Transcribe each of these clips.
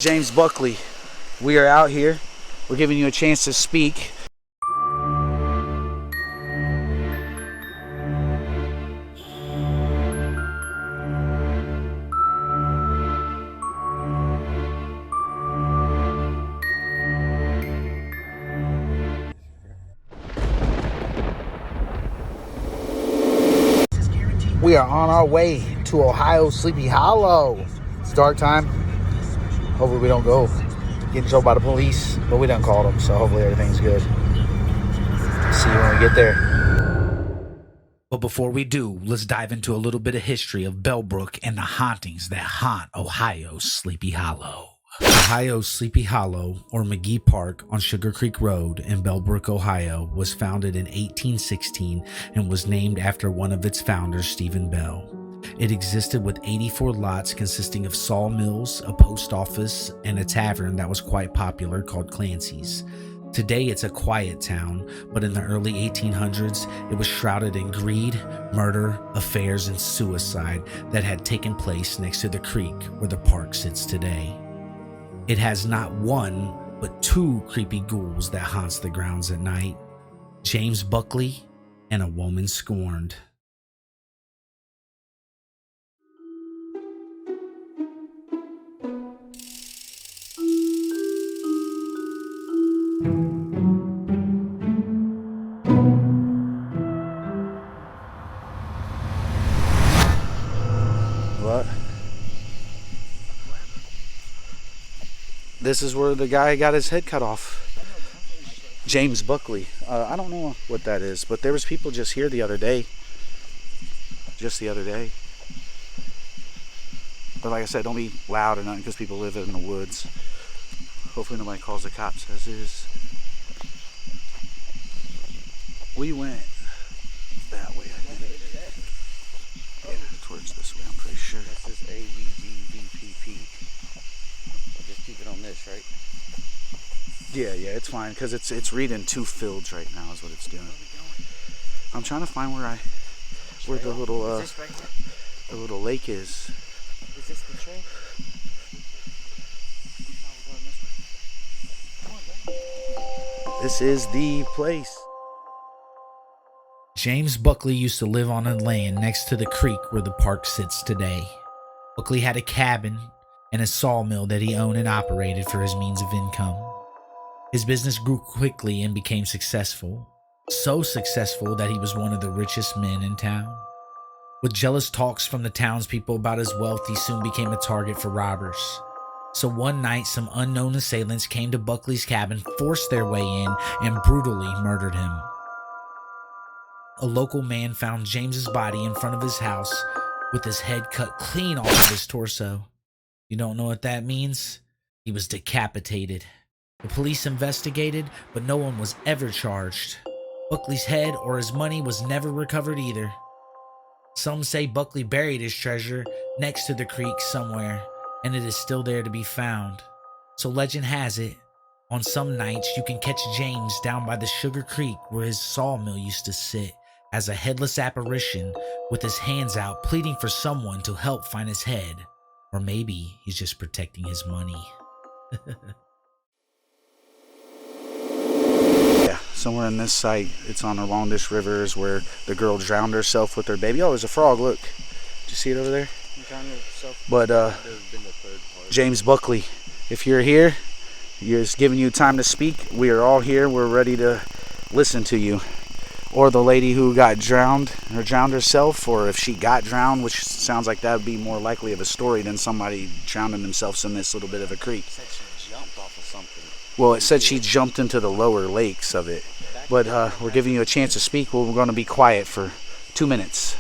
James Buckley, we are out here. We're giving you a chance to speak. We are on our way to Ohio Sleepy Hollow. It's dark time. Hopefully we don't get in trouble by the police, but we done called them, so hopefully everything's good. See you when we get there. But before we do, let's dive into a little bit of history of Bellbrook and the hauntings that haunt Ohio's Sleepy Hollow. Ohio's Sleepy Hollow, or Magee Park on SugarCreek Rd in Bellbrook, Ohio, was founded in 1816 and was named after one of its founders, Stephen Bell. It existed with 84 lots consisting of sawmills, a post office, and a tavern that was quite popular called Clancy's. Today it's a quiet town, but in the early 1800s, it was shrouded in greed, murder, affairs, and suicide that had taken place next to the creek where the park sits today. It has not one, but two creepy ghouls that haunts the grounds at night: James Buckley and a woman scorned. What? This is where the guy got his head cut off. James Buckley. I don't know what that is, but there was people just here the other day. But like I said, don't be loud or nothing because people live in the woods. Hopefully nobody calls the cops as is. We went that way, I think. Yeah, towards this way, I'm pretty sure. This is AVGVPP. Just keep it on this, right? Yeah, it's fine because it's reading two fields right now is what it's doing. I'm trying to find where the little lake is. Is this the trail? This is the place. James Buckley used to live on a land next to the creek where the park sits today. Buckley had a cabin and a sawmill that he owned and operated for his means of income. His business grew quickly and became successful. So successful that he was one of the richest men in town. With jealous talks from the townspeople about his wealth, he soon became a target for robbers. So one night, some unknown assailants came to Buckley's cabin, forced their way in, and brutally murdered him. A local man found James's body in front of his house with his head cut clean off of his torso. You don't know what that means? He was decapitated. The police investigated, but no one was ever charged. Buckley's head or his money was never recovered either. Some say Buckley buried his treasure next to the creek somewhere, and it is still there to be found. So legend has it, on some nights you can catch James down by the Sugar Creek where his sawmill used to sit as a headless apparition with his hands out pleading for someone to help find his head. Or maybe he's just protecting his money. Yeah, somewhere in this site, it's on the Longish River is where the girl drowned herself with her baby. Oh, there's a frog, look. Did you see it over there? But James Buckley, if you're here, it's giving you time to speak. We are all here. We're ready to listen to you. Or the lady who got drowned or drowned herself, or if she got drowned, which sounds like that would be more likely of a story than somebody drowning themselves in this little bit of a creek. It said she jumped off of something. Well, it said she jumped into the lower lakes of it. But we're giving you a chance to speak. We're going to be quiet for 2 minutes.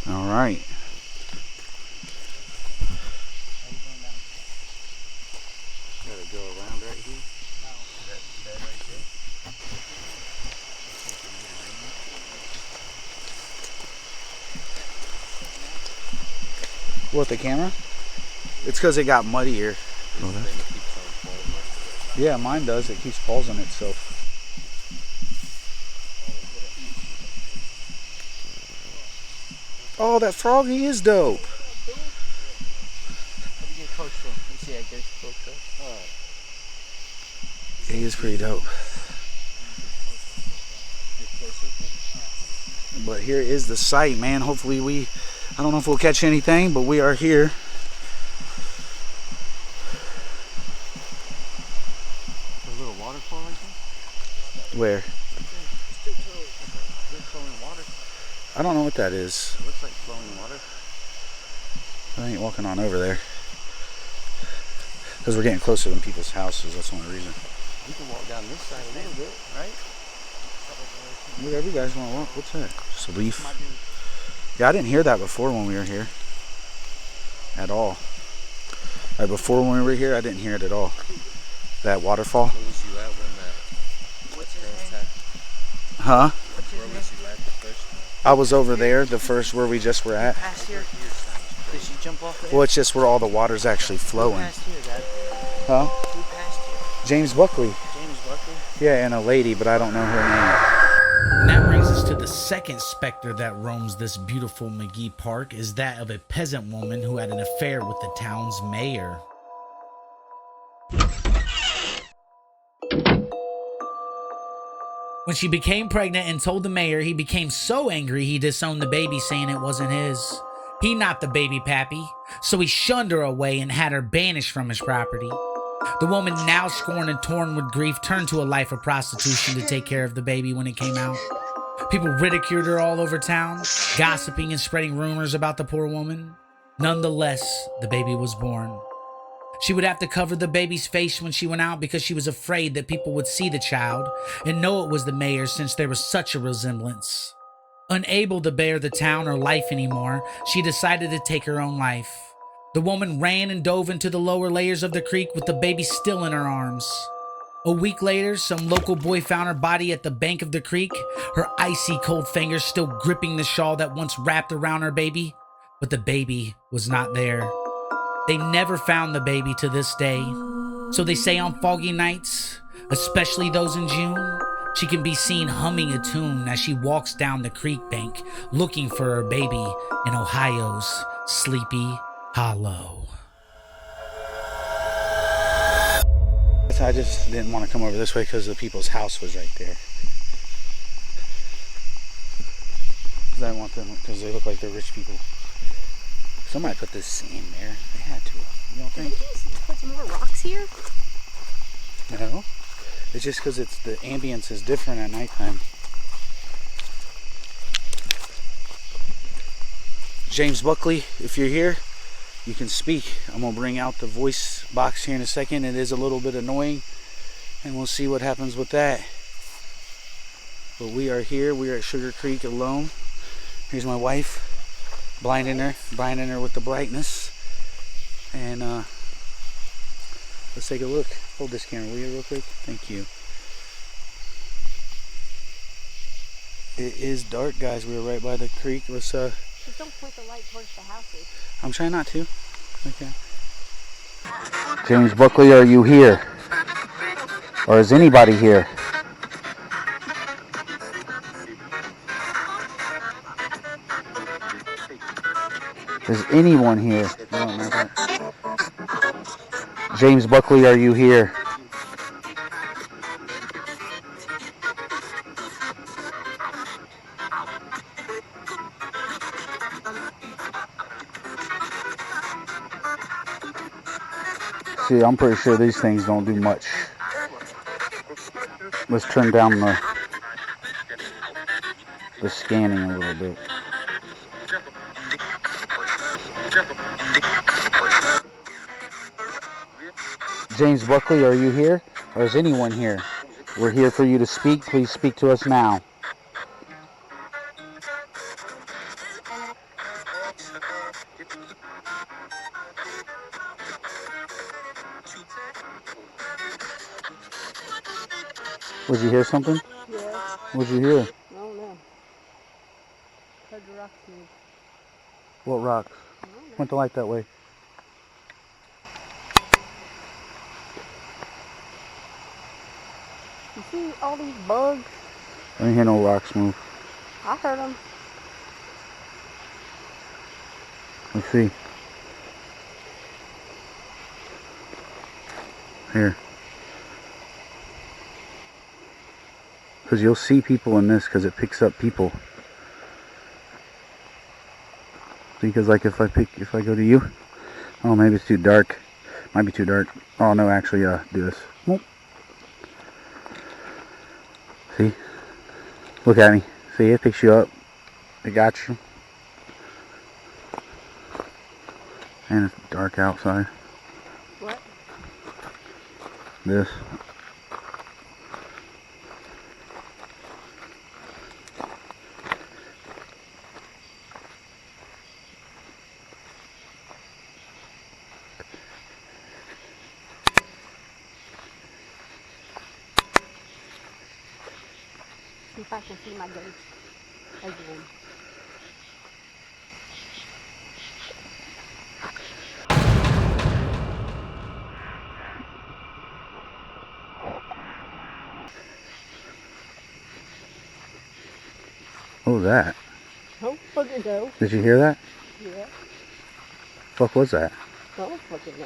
All right. Gotta go around right here. That right there. What, the camera? It's because it got muddier. Yeah, mine does. It keeps pausing itself. Oh, that froggy is dope. He is pretty dope. But here is the site, man. Hopefully I don't know if we'll catch anything, but we are here. A little waterfall right there? Where? Flowing water. I don't know what that is. It looks like flowing water. I ain't walking on over there. Because we're getting closer than people's houses, that's the only reason. We can walk down this side a little bit, right? Whatever you guys want to walk. What's that? Just a leaf? Yeah, I didn't hear that before when we were here. At all. Like before when we were here, I didn't hear it at all. That waterfall. Where was you at when that? What's his name? Huh? Where was you at the first time? I was over there, the first where we just were at. Past here? Did she jump off there? Well, it's just where all the water's actually flowing. Who passed here, Dad? Huh? Who passed here? James Buckley. James Buckley? Yeah, and a lady, but I don't know her name. And that brings us to the second specter that roams this beautiful Magee Park, is that of a peasant woman who had an affair with the town's mayor. When she became pregnant and told the mayor, he became so angry he disowned the baby, saying it wasn't his. He not the baby pappy, so he shunned her away and had her banished from his property. The woman, now scorned and torn with grief, turned to a life of prostitution to take care of the baby when it came out. People ridiculed her all over town, gossiping and spreading rumors about the poor woman. Nonetheless, the baby was born. She would have to cover the baby's face when she went out because she was afraid that people would see the child and know it was the mayor, since there was such a resemblance. Unable to bear the town or life anymore, she decided to take her own life. The woman ran and dove into the lower layers of the creek with the baby still in her arms. A week later, some local boy found her body at the bank of the creek, her icy cold fingers still gripping the shawl that once wrapped around her baby, but the baby was not there. They never found the baby to this day, so they say on foggy nights, especially those in June, she can be seen humming a tune as she walks down the creek bank looking for her baby in Ohio's Sleepy Hollow. I just didn't want to come over this way because the people's house was right there. Because I want them, because they look like they're rich people. Somebody put this sand there. They had to. You don't think? Did they put some more rocks here? No. It's just because it's the ambience is different at nighttime. James Buckley, if you're here, you can speak. I'm going to bring out the voice box here in a second. It is a little bit annoying, and we'll see what happens with that. But we are here. We are at Sugar Creek alone. Here's my wife, blinding her with the brightness. And let's take a look. Hold this camera, will you, real quick? Thank you. It is dark, guys. We're right by the creek. Let's Just don't point the light towards the houses. I'm trying not to. Okay. James Buckley, are you here? Or is anybody here? Is anyone here? James Buckley, are you here? See, I'm pretty sure these things don't do much. Let's turn down the scanning a little bit. James Buckley, are you here? Or is anyone here? We're here for you to speak. Please speak to us now. Would you hear something? Yeah. What'd you hear? I don't know. Heard the rocks move. What rocks? Point the light that way. You see all these bugs? I didn't hear no rocks move. I heard them. Let's see. Here. Because you'll see people in this because it picks up people. Because like if I go to you, oh maybe it's too dark. Might be too dark. Oh no, actually do this. Whoop. See? Look at me. See, it picks you up. It got you. And it's dark outside. What? This. See if I can see my ghost again. What was that? Oh, fucking no. Did you hear that? Yeah. Fuck was that? Oh, fucking no.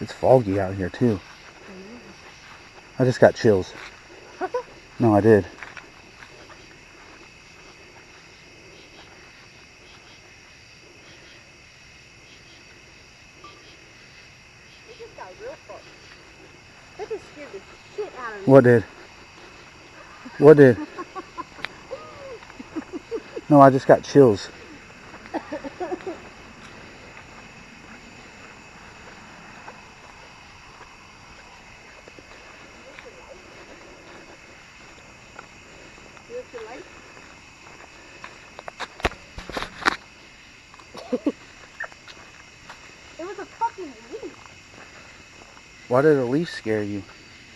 It's foggy out here too. I just got chills. No, I did. It just got real fucked. That just scared the shit out of me. What did? What did? No, I just got chills. You have your light? It was a fucking leaf. Why did a leaf scare you?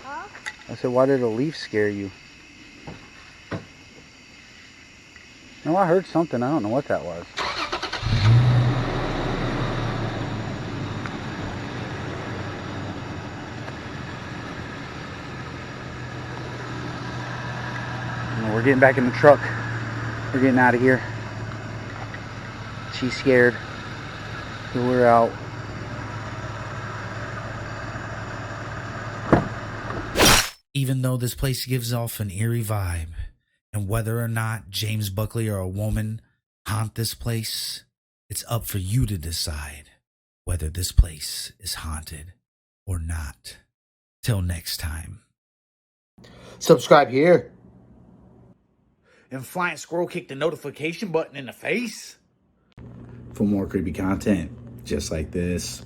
Huh? I said, why did a leaf scare you? No, I heard something. I don't know what that was. We're getting back in the truck. We're getting out of here. She's scared. So we're out. Even though this place gives off an eerie vibe, and whether or not James Buckley or a woman haunt this place, it's up for you to decide whether this place is haunted or not. Till next time. Subscribe here. And Flying Squirrel kick the notification button in the face. For more creepy content just like this.